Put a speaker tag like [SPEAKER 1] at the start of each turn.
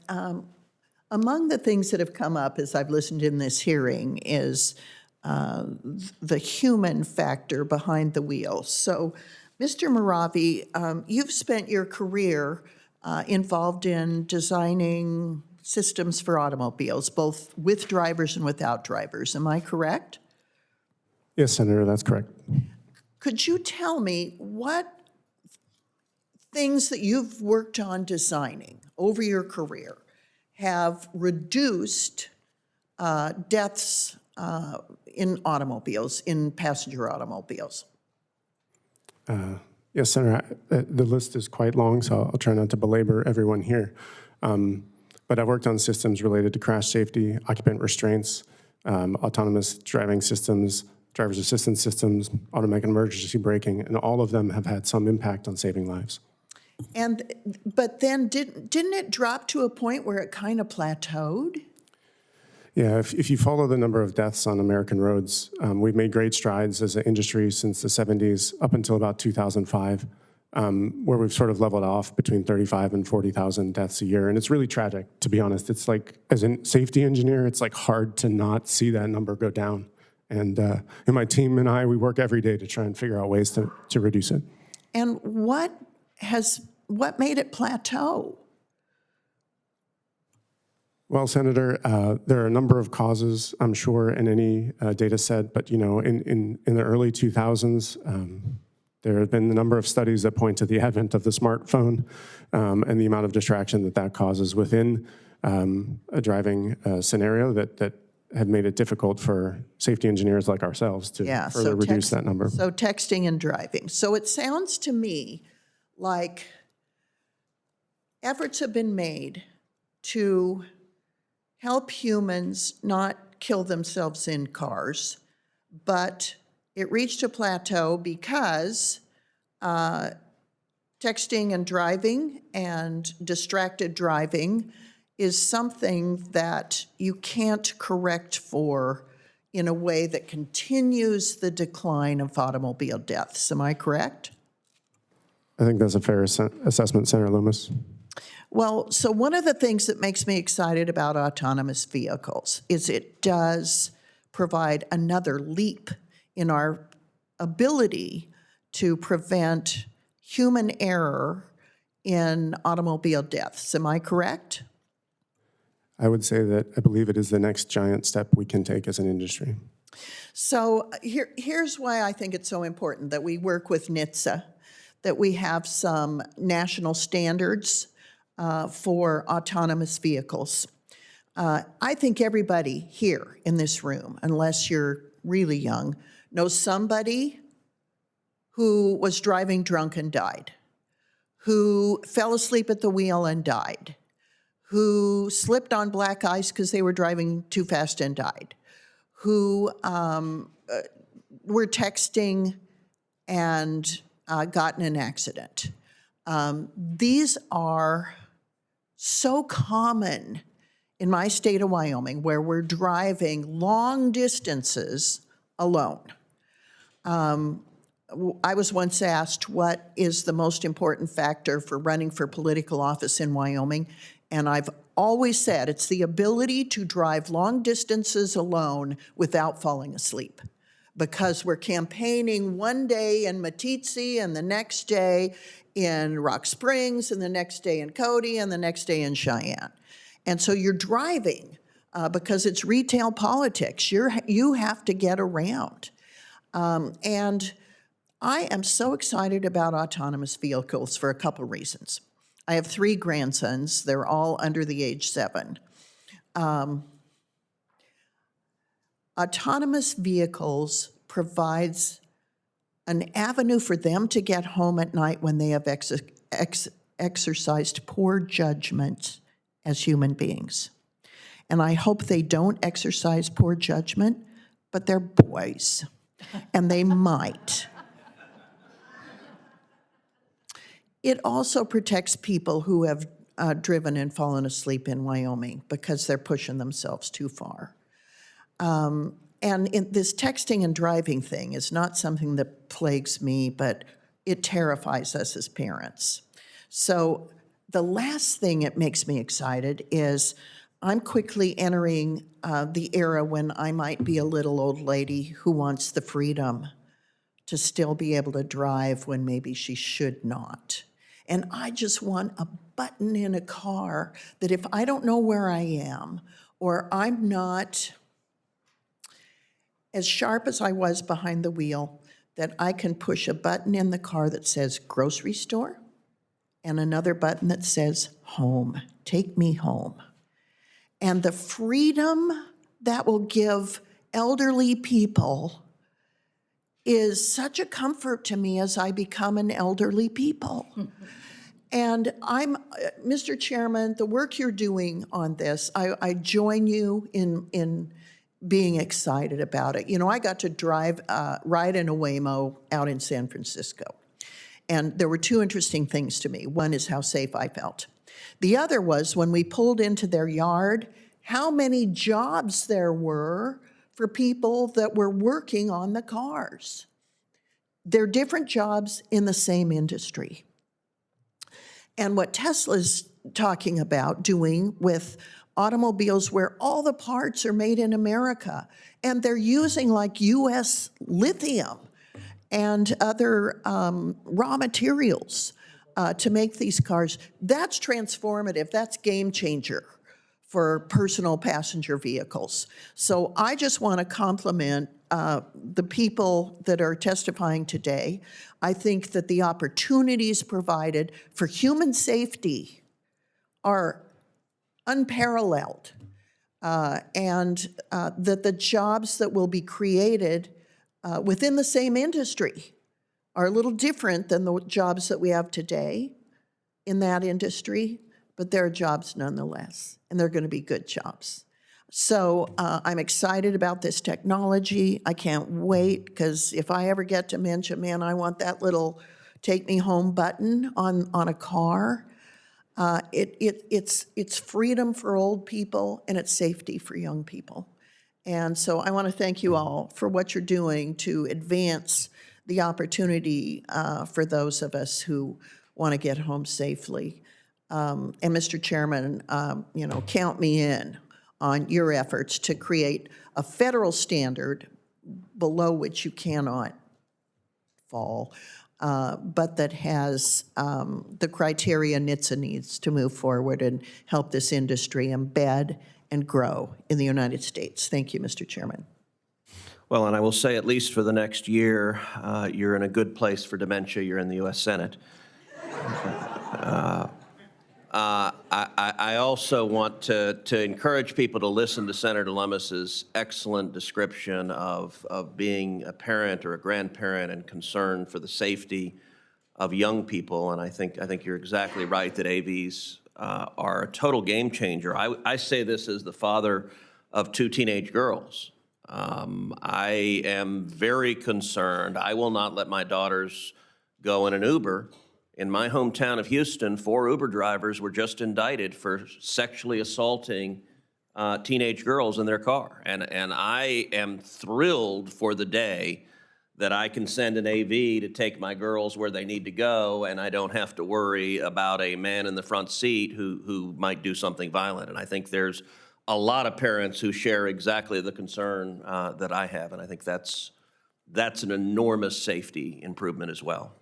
[SPEAKER 1] among the things that have come up as I've listened in this hearing is the human factor behind the wheel. So, Mr. Maravi, you've spent your career involved in designing systems for automobiles, both with drivers and without drivers. Am I correct?
[SPEAKER 2] Yes, Senator, that's correct.
[SPEAKER 1] Could you tell me what things that you've worked on designing over your career have reduced deaths in automobiles, in passenger automobiles?
[SPEAKER 2] Yes, Senator, the list is quite long, so I'll try not to belabor everyone here. But I've worked on systems related to crash safety, occupant restraints, autonomous driving systems, driver's assistance systems, automatic emergency braking, and all of them have had some impact on saving lives.
[SPEAKER 1] But then didn't it drop to a point where it kind of plateaued?
[SPEAKER 2] Yeah, if you follow the number of deaths on American roads, we've made great strides as an industry since the 70s up until about 2005, where we've sort of leveled off between 35 and 40,000 deaths a year. And it's really tragic, to be honest. It's like, as a safety engineer, it's like hard to not see that number go down. And my team and I, we work every day to try and figure out ways to reduce it.
[SPEAKER 1] And what made it plateau?
[SPEAKER 2] Well, Senator, there are a number of causes, I'm sure, in any data set, but in the early 2000s, there have been a number of studies that point to the advent of the smartphone and the amount of distraction that causes within a driving scenario that have made it difficult for safety engineers like ourselves to further reduce that number.
[SPEAKER 1] So texting and driving. So it sounds to me like efforts have been made to help humans not kill themselves in cars, but it reached a plateau because texting and driving and distracted driving is something that you can't correct for in a way that continues the decline of automobile deaths. Am I correct?
[SPEAKER 2] I think that's a fair assessment, Senator Lummis.
[SPEAKER 1] Well, so one of the things that makes me excited about autonomous vehicles is it does provide another leap in our ability to prevent human error in automobile deaths. Am I correct?
[SPEAKER 2] I would say that I believe it is the next giant step we can take as an industry.
[SPEAKER 1] So here's why I think it's so important that we work with NHTSA, that we have some national standards for autonomous vehicles. I think everybody here in this room, unless you're really young, knows somebody who was driving drunk and died, who fell asleep at the wheel and died, who slipped on black ice because they were driving too fast and died, who were texting and got in an accident. These are so common in my state of Wyoming, where we're driving long distances alone. I was once asked what is the most important factor for running for political office in Wyoming, and I've always said it's the ability to drive long distances alone without falling asleep. Because we're campaigning one day in Meeteetse and the next day in Rock Springs and the next day in Cody and the next day in Cheyenne. And so you're driving because it's retail politics. You have to get around. And I am so excited about autonomous vehicles for a couple reasons. I have 3 grandsons. They're all under the age 7. Autonomous vehicles provides an avenue for them to get home at night when they have exercised poor judgment as human beings. And I hope they don't exercise poor judgment, but they're boys, and they might. It also protects people who have driven and fallen asleep in Wyoming because they're pushing themselves too far. And this texting and driving thing is not something that plagues me, but it terrifies us as parents. So The last thing that makes me excited is I'm quickly entering the era when I might be a little old lady who wants the freedom to still be able to drive when maybe she should not. And I just want a button in a car that if I don't know where I am or I'm not as sharp as I was behind the wheel, that I can push a button in the car that says grocery store and another button that says home, take me home. And the freedom that will give elderly people is such a comfort to me as I become an elderly people. And Mr. Chairman, the work you're doing on this, I join you in being excited about it. You know, I got to ride in a Waymo out in San Francisco. And there were two interesting things to me. One is how safe I felt. The other was when we pulled into their yard, how many jobs there were for people that were working on the cars. They're different jobs in the same industry. And what Tesla's talking about doing with automobiles where all the parts are made in America, and they're using like US lithium and other raw materials to make these cars, that's transformative, that's game changer for personal passenger vehicles. So I just want to compliment the people that are testifying today. I think that the opportunities provided for human safety are unparalleled, and that the jobs that will be created within the same industry are a little different than the jobs that we have today in that industry, but they're jobs nonetheless, and they're going to be good jobs. So I'm excited about this technology. I can't wait, because if I ever get dementia, man, I want that little take me home button on a car. It's freedom for old people, and it's safety for young people. And so I want to thank you all for what you're doing to advance the opportunity for those of us who want to get home safely. And Mr. Chairman, you know, count me in on your efforts to create a federal standard below which you cannot fall, but that has the criteria NHTSA needs to move forward and help this industry embed and grow in the United States. Thank you, Mr. Chairman.
[SPEAKER 3] Well, and I will say, at least for the next year, you're in a good place for dementia. You're in the U.S. Senate. I also want to encourage people to listen to Senator Lummis's excellent description of being a parent or a grandparent and concern for the safety of young people. And I think you're exactly right that AVs are a total game changer. I say this as the father of two teenage girls. I am very concerned. I will not let my daughters go in an Uber. In my hometown of Houston, 4 Uber drivers were just indicted for sexually assaulting teenage girls in their car. And I am thrilled for the day that I can send an AV to take my girls where they need to go, and I don't have to worry about a man in the front seat who might do something violent. And I think there's a lot of parents who share exactly the concern that I have, and I think that's an enormous safety improvement as well.